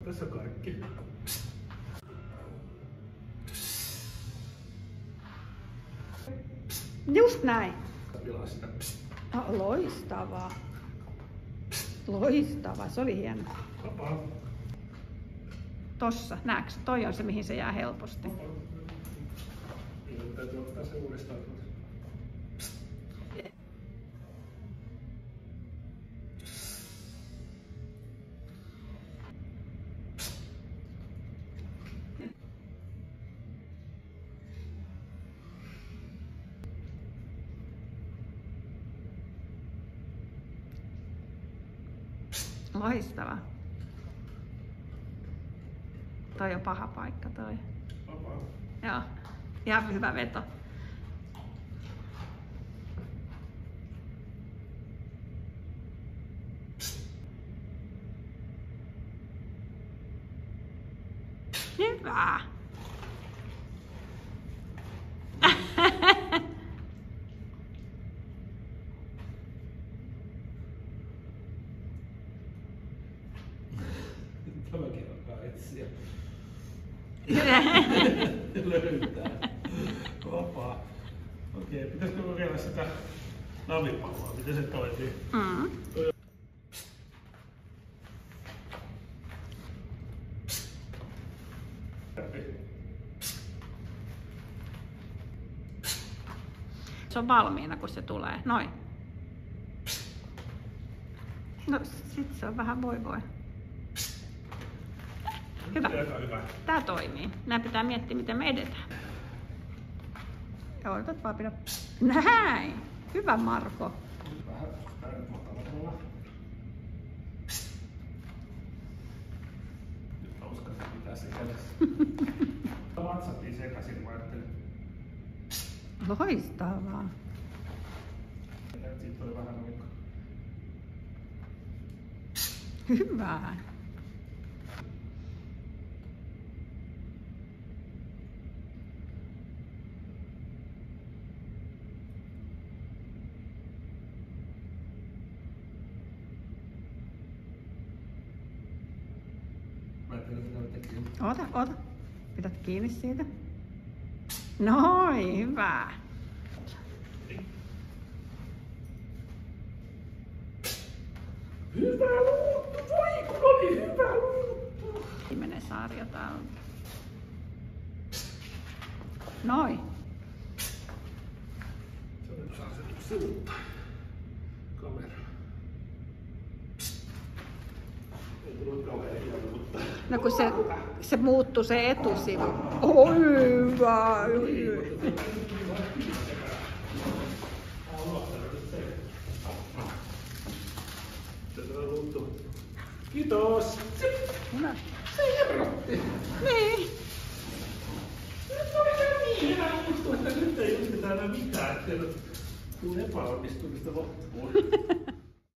Tässä on kaikki. Just näin. Pilaa sitä. No, loistavaa. Loistavaa, se oli hieno. Vapaa. Tossa, näetkö? Toi on se, mihin se jää helposti. Täytyy ottaa se uudestaan. Loistavaa. Toi on paha paikka toi. Vapaa. Joo, ihan hyvä veto. Hyvä. Tämäkin alkaa etsiä. Löytää. Vapaa. Okei, pitäisikö kokeilla sitä navipalloa? Miten se toimii? Se on valmiina, kun se tulee. Noin. No, sit se on vähän voi. Hyvä. Tää toimii. Nää pitää miettiä, miten me edetään. Joo, vaan pidä. Näin. Hyvä, Marko. Vähän matalalla. Nyt mä uskon, että pitää se kädessä. Vatsattiin sekaisin, mä ajattelin. Loistavaa. Siitä oli vähän noin. Hyvä. Mä ajattelin, että mitä tekee. Ota. Pidät kiinni siitä. Noin, hyvä. Hyvä luuttu! Voi kun oli hyvä luuttu! Viimeinen sarja täällä. Noin. Se on nyt saa se sivuttaa. Kamera. Ei tullut kauhean hieno, mutta... No kun se muuttuu se etusivu. Oh, hyvä. Kiitos! Hyvä. Se irrotti! Niin. Nyt oli niin hyvä juttu, että nyt ei yritetä enää mitään, ettei tule epäonnistumista loppuun.